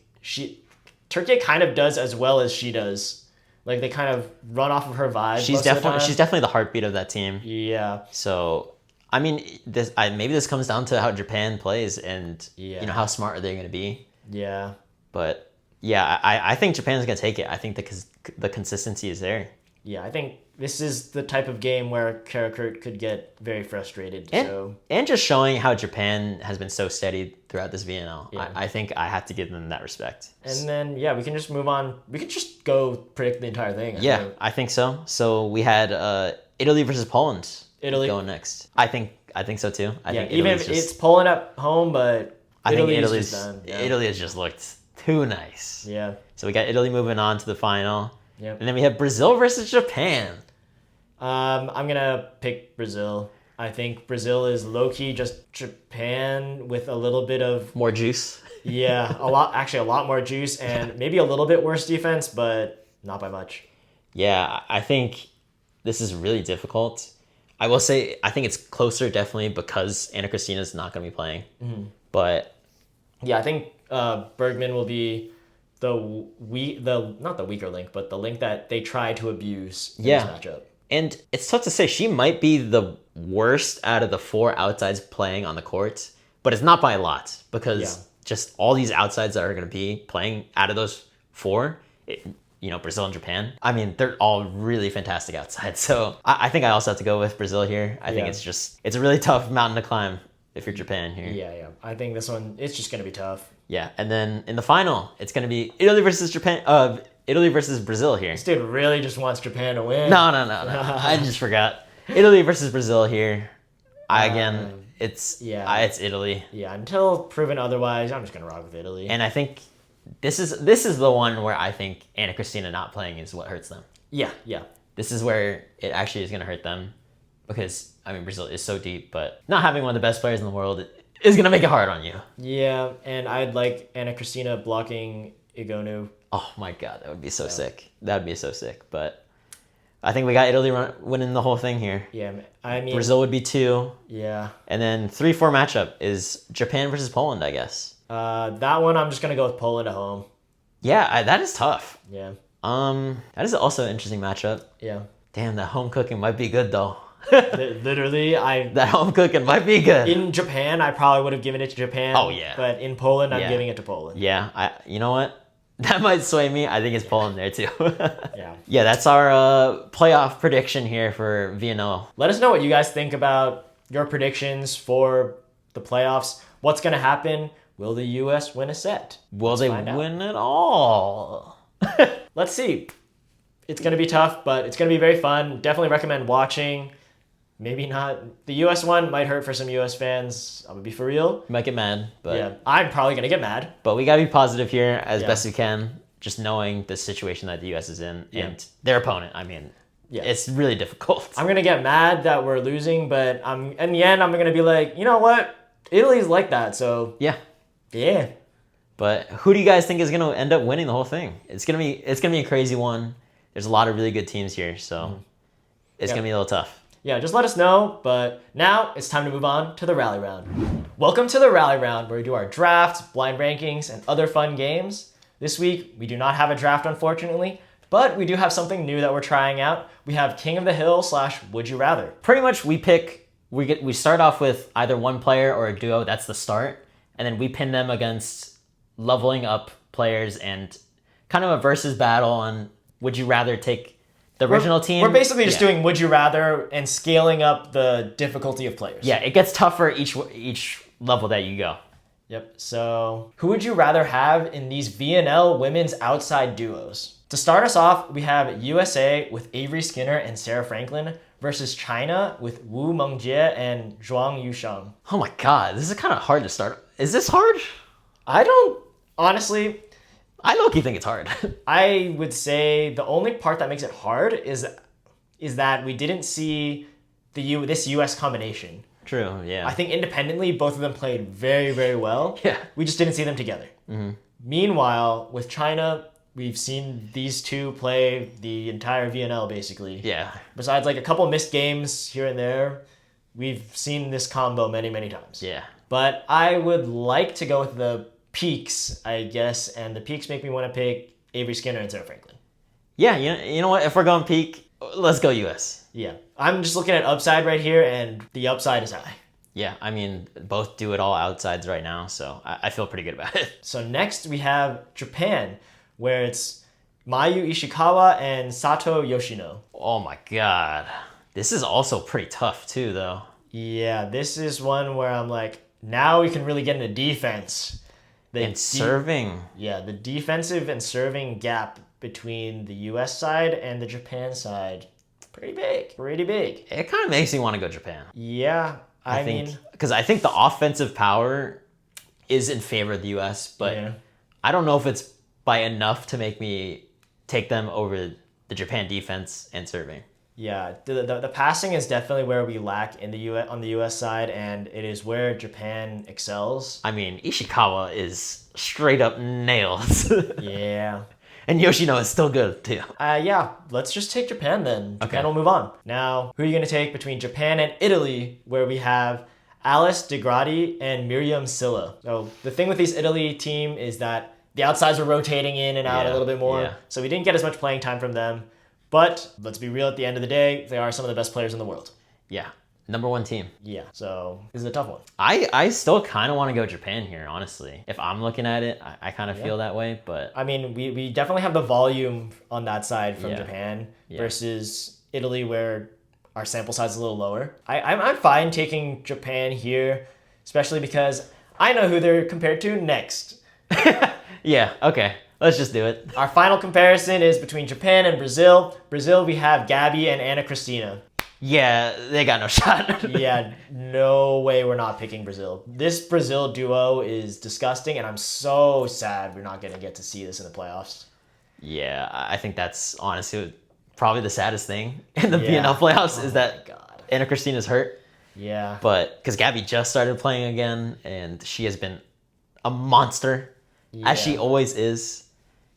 Turkey kind of does as well as she does. Like they kind of run off of her vibe.
She's definitely the heartbeat of that team.
Yeah.
So I mean, maybe this comes down to how Japan plays and you know how smart are they going to be.
Yeah.
But yeah, I think Japan's going to take it. I think the consistency is there.
Yeah, I think this is the type of game where Karakurt could get very frustrated.
And just showing how Japan has been so steady throughout this VNL.
Yeah.
I think I have to give them that respect.
And then, we can just move on. We could just go predict the entire thing.
I think so. So we had Italy versus Poland.
Italy
going next. I think so too. I think
even if it's Poland at home, but
I think
Italy
has just looked too nice.
Yeah.
So we got Italy moving on to the final.
Yep.
And then we have Brazil versus Japan.
I'm gonna pick Brazil. I think Brazil is low-key just Japan with a little bit of
more juice.
Yeah, a lot more juice, and maybe a little bit worse defense, but not by much.
Yeah, I think this is really difficult. I will say I think it's closer definitely because Anna Christina's not going to be playing. Mm-hmm. But
yeah, I think Bergman will be not the weaker link, but the link that they try to abuse in this matchup.
And it's tough to say. She might be the worst out of the four outsides playing on the court, but it's not by a lot because just all these outsides that are going to be playing out of those four, Brazil and Japan, I mean, they're all really fantastic outsides. So I think I also have to go with Brazil here. I think it's a really tough mountain to climb if you're Japan here.
Yeah. I think this one, it's just going to be tough.
Yeah, and then in the final, it's going to be Italy versus Brazil here.
This dude really just wants Japan to win.
No. I just forgot. Italy versus Brazil here. It's Italy.
Yeah, until proven otherwise, I'm just going to rock with Italy.
And I think this is the one where I think Anna Christina not playing is what hurts them. Yeah. This is where it actually is going to hurt them because, I mean, Brazil is so deep, but not having one of the best players in the world is going to make it hard on you. Yeah,
and I'd like Anna Christina blocking Igonu.
Oh my God, that would be so sick. That would be so sick, but I think we got Italy winning the whole thing here.
Yeah, I mean...
Brazil would be 2.
Yeah.
And then 3-4 matchup is Japan versus Poland, I guess.
That one, I'm just going to go with Poland at home.
Yeah, that is tough.
Yeah.
That is also an interesting matchup.
Yeah.
Damn, that home cooking might be good, though.
Literally,
that home cooking might be good.
In Japan, I probably would have given it to Japan.
Oh, yeah.
But in Poland, I'm giving it to Poland.
Yeah, you know what? That might sway me. I think it's Poland there, too.
Yeah.
Yeah, that's our playoff prediction here for VNL.
Let us know what you guys think about your predictions for the playoffs. What's going to happen? Will the U.S. win a set?
Will they win it all?
Let's see. It's going to be tough, but it's going to be very fun. Definitely recommend watching. Maybe not. The U.S. one might hurt for some U.S. fans. I'm going to be for real.
You might get mad, but...
Yeah, I'm probably going to get mad.
But we got to be positive here as best we can, just knowing the situation that the U.S. is in and their opponent. I mean, it's really difficult. I'm
going to get mad that we're losing, but in the end, I'm going to be like, you know what? Italy's like that, so... Yeah.
But who do you guys think is going to end up winning the whole thing? It's going to be a crazy one. There's a lot of really good teams here, so it's going to be a little tough. Yeah, just let us know, but now it's time to move on to the Rally Round. Welcome to the Rally Round, where we do our drafts, blind rankings, and other fun games. This week, we do not have a draft, unfortunately,
But we do have something new that we're trying out. We have King of the Hill / Would You Rather.
Pretty much we start off with either one player or a duo, that's the start, and then we pin them against leveling up players and kind of a versus battle on would you rather take the original team.
We're basically just doing Would You Rather and scaling up the difficulty of players.
Yeah, it gets tougher each level that you go.
Yep. So who would you rather have in these VNL women's outside duos? To start us off, we have USA with Avery Skinner and Sarah Franklin versus China with Wu Mengjie and Zhuang Yusheng.
Oh my god, this is kind of hard to start. Is this hard?
Honestly,
I low-key think it's hard.
I would say the only part that makes it hard is that we didn't see this US combination.
True, yeah.
I think independently, both of them played very, very well.
Yeah.
We just didn't see them together. Mm-hmm. Meanwhile, with China, we've seen these two play the entire VNL, basically.
Yeah.
Besides, like, a couple missed games here and there, we've seen this combo many, many times.
Yeah.
But I would like to go with the peaks, I guess, and the peaks make me want to pick Avery Skinner and Sarah Franklin.
Yeah, you know what? If we're going peak, let's go US.
Yeah. I'm just looking at upside right here, and the upside is high.
Yeah, I mean, both do it all outsides right now, so I feel pretty good about it.
So next we have Japan, where it's Mayu Ishikawa and Sato Yoshino.
Oh my god. This is also pretty tough too, though.
Yeah, this is one where I'm like, now we can really get into defense.
Serving.
Yeah, the defensive and serving gap between the US side and the Japan side, pretty big. Pretty big.
It kind of makes me want to go Japan.
Yeah, I mean...
Because I think the offensive power is in favor of the US, but yeah. I don't know if it's by enough to make me take them over the Japan defense and serving.
Yeah, the passing is definitely where we lack in the on the US side, and it is where Japan excels.
I mean, Ishikawa is straight up nails.
Yeah.
And Yoshino is still good too.
Yeah, let's just take Japan then. Japan will move on. Now, who are you going to take between Japan and Italy, where we have Alice DeGradi and Miriam Silla? So the thing with this Italy team is that the outsides were rotating in and out a little bit more, so we didn't get as much playing time from them. But let's be real, at the end of the day, they are some of the best players in the world.
Yeah. Number one team.
Yeah. So this is a tough one.
I still kind of want to go Japan here, honestly. If I'm looking at it, I kind of feel that way. But
I mean, we definitely have the volume on that side from Japan versus Italy, where our sample size is a little lower. I'm fine taking Japan here, especially because I know who they're compared to next.
Yeah, okay. Let's just do it.
Our final comparison is between Japan and Brazil. Brazil, we have Gabby and Ana Cristina.
Yeah, they got no shot.
Yeah, no way we're not picking Brazil. This Brazil duo is disgusting, and I'm so sad we're not going to get to see this in the playoffs.
Yeah, I think that's honestly probably the saddest thing in the VNL playoffs is that Ana Cristina's hurt.
Yeah.
But because Gabby just started playing again, and she has been a monster, as she always is.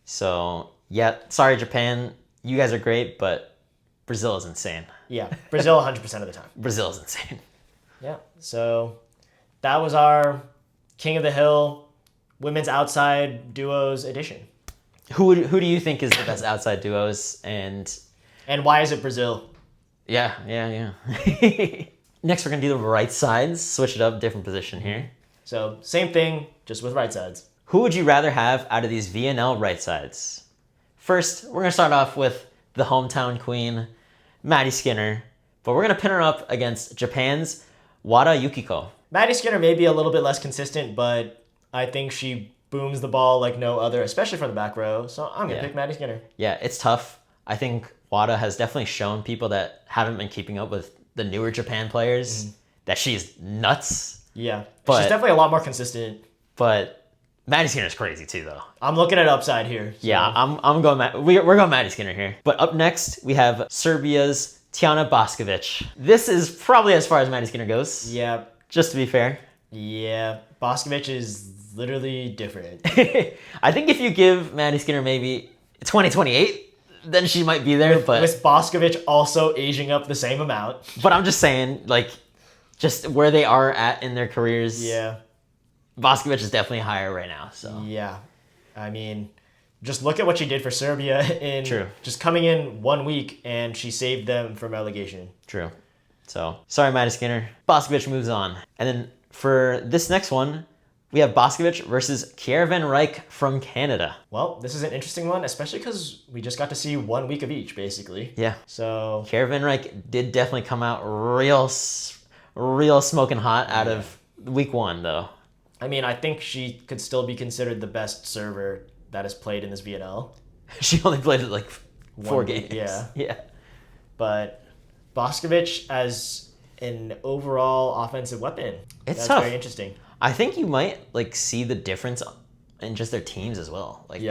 So, yeah, sorry, Japan. You guys are great, but Brazil is insane.
Yeah, Brazil 100% of the time.
Brazil is insane.
Yeah, so that was our King of the Hill women's outside duos edition.
Who do you think is the best outside duos, and
why is it Brazil?
Yeah. Next, we're going to do the right sides. Switch it up, different position here.
So, same thing, just with right sides.
Who would you rather have out of these VNL right sides? First, we're going to start off with the hometown queen, Maddie Skinner, but we're going to pin her up against Japan's Wada Yukiko.
Maddie Skinner may be a little bit less consistent, but I think she booms the ball like no other, especially from the back row, so I'm going to pick Maddie Skinner.
Yeah, it's tough. I think Wada has definitely shown people that haven't been keeping up with the newer Japan players that she's nuts.
Yeah, but she's definitely a lot more consistent.
But Maddie Skinner's crazy too, though.
I'm looking at upside here. So.
Yeah, I'm going. We're going Maddie Skinner here. But up next, we have Serbia's Tijana Boskovic. This is probably as far as Maddie Skinner goes.
Yeah.
Just to be fair.
Yeah, Boskovic is literally different.
I think if you give Maddie Skinner maybe 2028, then she might be there.
With Boskovic also aging up the same amount.
But I'm just saying, like, just where they are at in their careers.
Yeah.
Boskovic is definitely higher right now. So
yeah, I mean, just look at what she did for Serbia in just coming in 1 week, and she saved them from relegation.
True. So, sorry, Maddie Skinner. Boskovic moves on. And then for this next one, we have Boskovic versus Kiera Van Ryk from Canada.
Well, this is an interesting one, especially because we just got to see 1 week of each, basically.
Yeah.
So
Kiera Van Ryk did definitely come out real smoking hot out of week 1, though.
I mean, I think she could still be considered the best server that has played in this VNL.
She only played it like 4 games.
Yeah. But Boskovic as an overall offensive weapon.
That's tough.
Very interesting.
I think you might like see the difference in just their teams as well. Like,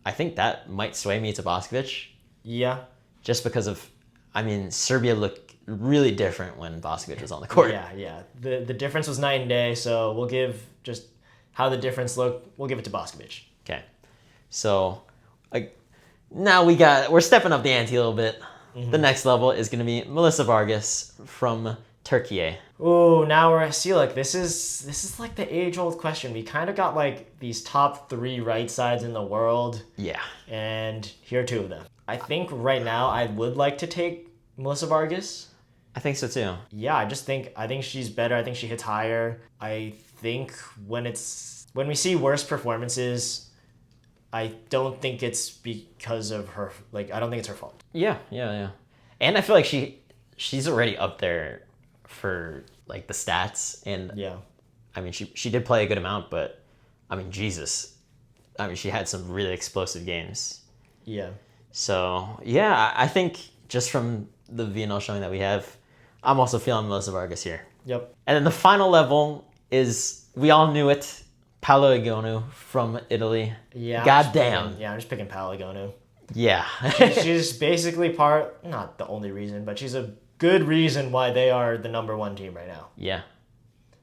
I think that might sway me to Boskovic.
Yeah.
Just because of, I mean, Serbia looked really different when Boskovic was on the court.
Yeah. The difference was night and day, so we'll give just how the difference looked, we'll give it to Boskovic.
Okay. So, like, now we're stepping up the ante a little bit. Mm-hmm. The next level is going to be Melissa Vargas from Turkey.
Ooh, now we're see, like, this is like the age-old question. We kind of got like these top 3 right sides in the world.
Yeah.
And here are 2 of them. I think right now I would like to take Melissa Vargas.
I think so too.
Yeah, I think she's better. I think she hits higher. I think when we see worse performances, I don't think it's because of her. Like, I don't think it's her fault.
Yeah. And I feel like she's already up there for like the stats, and I mean she did play a good amount, but I mean Jesus, I mean she had some really explosive games.
Yeah.
So yeah, I think just from the VNL showing that we have, I'm also feeling Melissa Vargas here.
Yep.
And then the final level is, we all knew it, Paola Egonu from Italy.
Yeah.
Goddamn.
I'm just picking Paola Egonu.
Yeah.
she's basically not the only reason, but she's a good reason why they are the #1 team right now.
Yeah.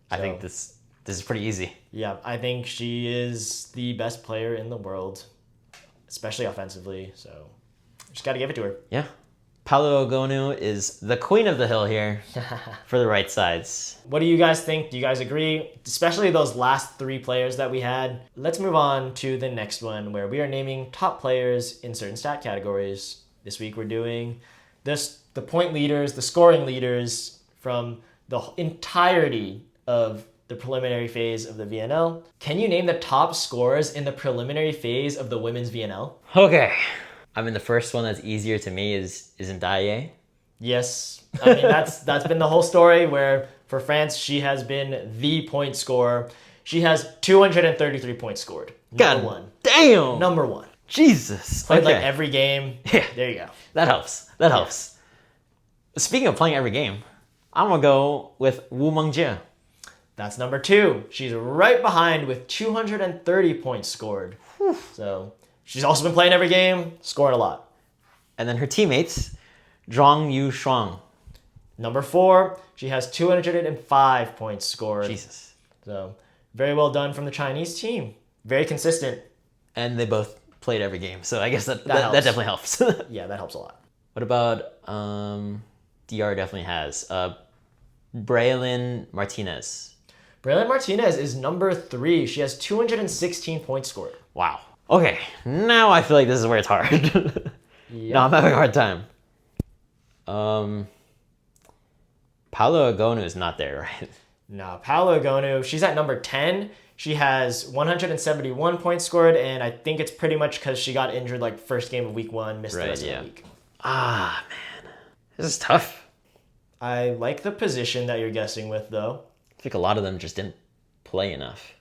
I think this is pretty easy.
Yeah, I think she is the best player in the world, especially offensively, so just got to give it to her.
Yeah. Paola Egonu is the queen of the hill here for the right sides.
What do you guys think? Do you guys agree? Especially those last 3 players that we had. Let's move on to the next one, where we are naming top players in certain stat categories. This week we're doing the point leaders, the scoring leaders from the entirety of the preliminary phase of the VNL. Can you name the top scorers in the preliminary phase of the women's VNL?
Okay. I mean, the first one that's easier to me is Ndaye.
Yes. I mean, that's been the whole story, where for France, she has been the point scorer. She has 233 points scored.
God,
#1.
Damn.
#1.
Jesus.
Played like every game.
Yeah.
There you go.
That helps. Speaking of playing every game, I'm going to go with Wu Mengjie.
That's #2. She's right behind with 230 points scored. Whew. So she's also been playing every game, scoring a lot.
And then her teammates, Zhuang Yu Shuang.
#4, she has 205 points scored.
Jesus.
So very well done from the Chinese team. Very consistent.
And they both played every game, so I guess that definitely helps.
Yeah, that helps a lot.
What about DR definitely has Braylon Martinez.
Braylon Martinez is #3. She has 216 points scored.
Wow. Okay, now I feel like this is where it's hard.
Yep.
No, I'm having a hard time. Paola Egonu is not there, right?
No, Paola Egonu, she's at #10. She has 171 points scored, and I think it's pretty much because she got injured like first game of week 1, missed the rest of the week.
Ah, man. This is tough.
I like the position that you're guessing with, though.
I think a lot of them just didn't play enough.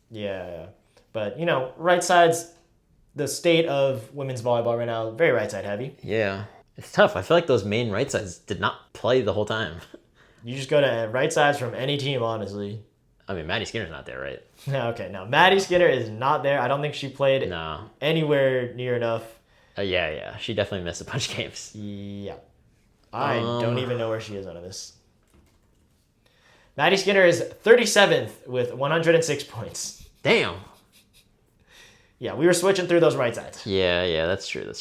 Yeah. But, right side's the state of women's volleyball right now, very right side heavy.
Yeah. It's tough. I feel like those main right sides did not play the whole time.
You just go to right sides from any team, honestly.
I mean, Maddie Skinner's not there, right?
Okay, now Maddie Skinner is not there. I don't think she played anywhere near enough.
Yeah. She definitely missed a bunch of games.
Yeah. I don't even know where she is out of this. Maddie Skinner is 37th with 106 points.
Damn.
Yeah, we were switching through those right sides.
Yeah, that's true.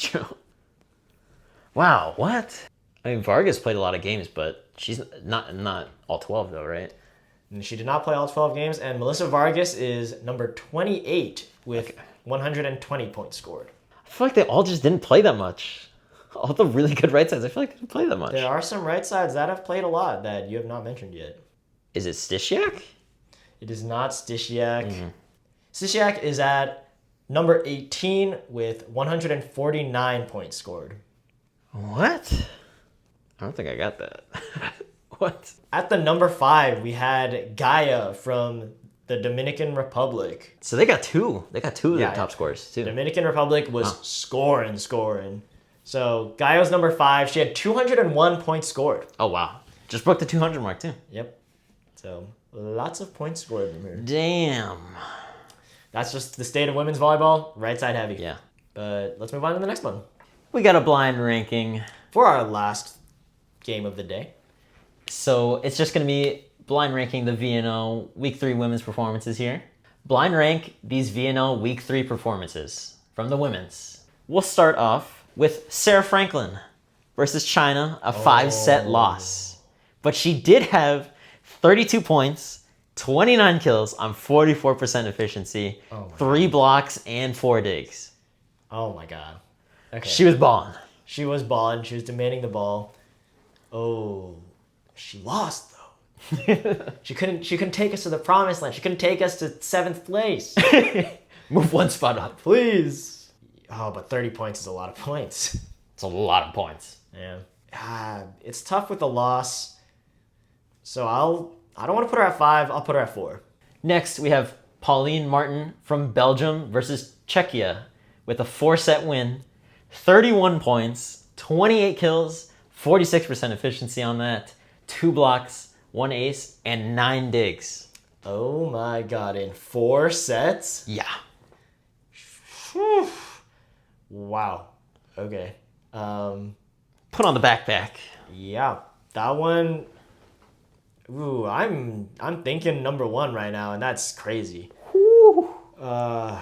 Wow, what? I mean, Vargas played a lot of games, but she's not all 12 though, right?
And she did not play all 12 games, and Melissa Vargas is #28 with 120 points scored.
I feel like they all just didn't play that much. All the really good right sides, I feel like they didn't play that much.
There are some right sides that have played a lot that you have not mentioned yet.
Is it Stishyak?
It is not Stishyak. Stishyak is at number 18 with 149 points scored.
What? I don't think I got that. What?
At the number 5, we had Gaia from the Dominican Republic.
So they got two. They got two of the top scorers, too.
Dominican Republic was scoring. So Gaia's number 5. She had 201 points scored.
Oh, wow. Just broke the 200 mark, too.
Yep. So lots of points scored in here.
Damn.
That's just the state of women's volleyball. Right side heavy.
Yeah.
But let's move on to the next one.
We got a blind ranking.
For our last game of the day.
So it's just going to be blind ranking the VNL Week 3 women's performances here. Blind rank these VNL Week 3 performances from the women's. We'll start off with Sarah Franklin versus China, a 5-set loss. But she did have 32 points, 29 kills on 44% efficiency, 3 blocks, and 4 digs.
Oh my god. Okay.
She was balling.
She was balling. She was demanding the ball. Oh, she lost though. she couldn't take us to the promised land. She couldn't take us to 7th place.
Move one spot up,
please. Oh, but 30 points is a lot of points.
It's a lot of points.
Yeah. It's tough with the loss. So I don't want to put her at 5. I'll put her at 4.
Next, we have Pauline Martin from Belgium versus Czechia with a 4-set win. 31 points, 28 kills, 46% efficiency on that, 2 blocks, 1 ace, and 9 digs.
Oh my god, in 4 sets?
Yeah.
Whew. Wow. Okay.
Put on the backpack.
Yeah. That one... Ooh, I'm thinking number 1 right now, and that's crazy. I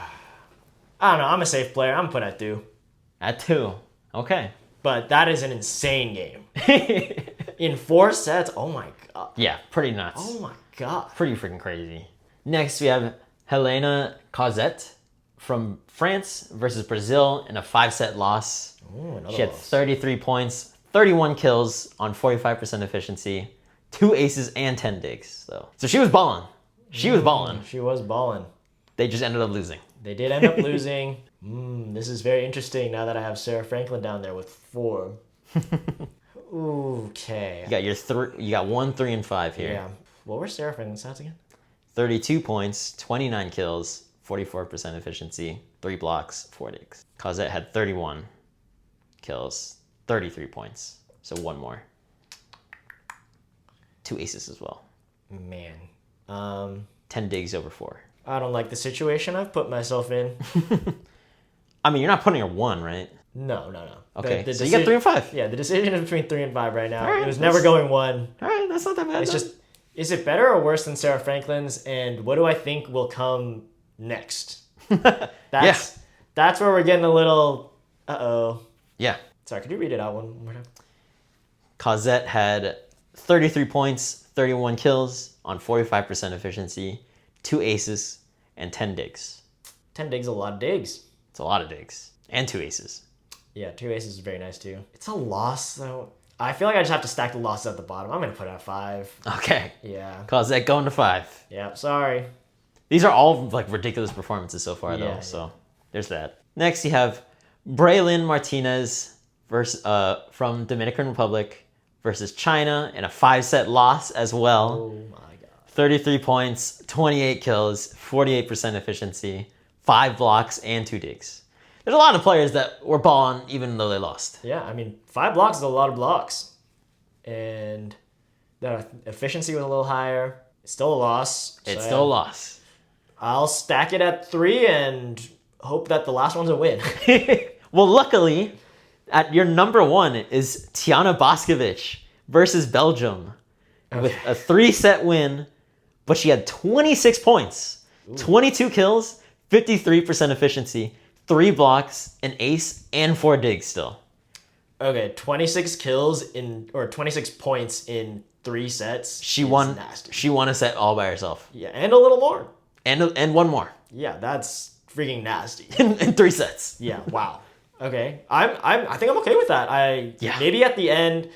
don't know. I'm a safe player. I'm put at 2.
At 2. Okay.
But that is an insane game. In 4 sets, oh my god.
Yeah, pretty nuts.
Oh my god.
Pretty freaking crazy. Next, we have Helena Causette from France versus Brazil in a 5-set loss.
Ooh,
she had 33 points, 31 kills on 45% efficiency, 2 aces, and 10 digs. So she was balling. She was balling.
She was balling.
They just ended up losing.
They did end up losing. This is very interesting now that I have Sarah Franklin down there with 4. Okay.
You got you got 1, 3, and 5 here.
Yeah. What were Sarah Franklin's stats again?
32 points, 29 kills, 44% efficiency, 3 blocks, 4 digs. Causette had 31 kills, 33 points. So 1 more. 2 aces as well.
Man.
10 digs over 4.
I don't like the situation I've put myself in.
I mean, you're not putting her 1, right?
No.
Okay, so you got 3 and 5.
Yeah, the decision is between 3 and 5 right now.
Right,
it was never going 1.
All right, that's not that bad.
It's just, is it better or worse than Sarah Franklin's? And what do I think will come next? That's where we're getting a little,
Yeah.
Sorry, could you read it out one more time?
Causette had 33 points, 31 kills on 45% efficiency, 2 aces, and 10 digs.
10 digs is a lot of digs.
It's a lot of digs. And 2 aces.
Yeah, 2 aces is very nice too. It's a loss though. I feel like I just have to stack the losses at the bottom. I'm going to put it at 5.
Okay.
Yeah.
Causette going to 5.
Yeah, sorry.
These are all like ridiculous performances so far though, so there's that. Next you have Braylon Martinez versus, from Dominican Republic versus China in a 5-set loss as well.
Oh my god.
33 points, 28 kills, 48% efficiency, 5 blocks, and 2 digs. There's a lot of players that were balling even though they lost.
Yeah, I mean, 5 blocks is a lot of blocks. And the efficiency was a little higher. It's still a loss.
It's still a loss.
I'll stack it at 3 and hope that the last one's a win.
Well, luckily, at your number 1 is Tiana Boscovich versus Belgium with a 3-set win, but she had 26 points, 22 kills, 53% efficiency, 3 blocks, an ace, and 4 digs still.
Okay, 26 kills or 26 points in 3 sets.
She won.
Nasty.
She won a set all by herself.
Yeah, and a little more.
And 1 more.
Yeah, that's freaking nasty.
in 3 sets.
Yeah, wow. Okay. I think I'm okay with that. Maybe at the end,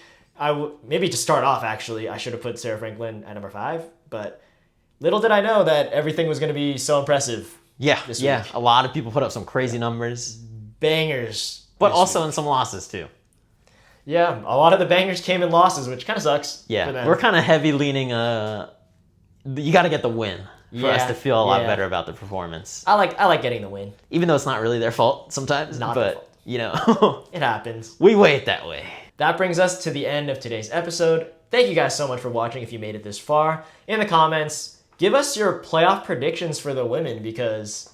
maybe to start off, actually, I should have put Sarah Franklin at number 5, but little did I know that everything was going to be so impressive.
Yeah,
this
yeah.
week.
A lot of people put up some crazy numbers.
Bangers.
But also in some losses, too.
Yeah, a lot of the bangers came in losses, which kind of sucks.
Yeah, we're kind of heavy leaning. You got to get the win for us to feel a lot better about the performance.
I like getting the win.
Even though it's not really their fault sometimes.
Not their fault.
You know.
It happens.
We weigh it that way.
That brings us to the end of today's episode. Thank you guys so much for watching if you made it this far. In the comments, give us your playoff predictions for the women because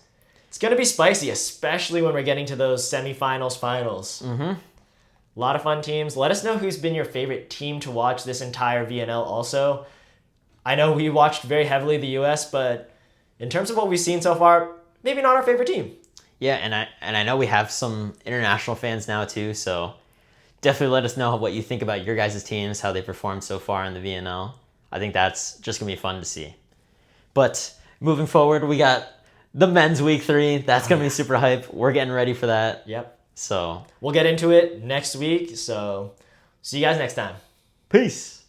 it's going to be spicy, especially when we're getting to those semifinals, finals.
Mm-hmm.
A lot of fun teams. Let us know who's been your favorite team to watch this entire VNL also. I know we watched very heavily the US, but in terms of what we've seen so far, maybe not our favorite team.
Yeah, and I know we have some international fans now too, so definitely let us know what you think about your guys' teams, how they performed so far in the VNL. I think that's just going to be fun to see. But moving forward, we got the men's week 3. That's going to be super hype. We're getting ready for that.
Yep.
So
we'll get into it next week. So see you guys next time.
Peace.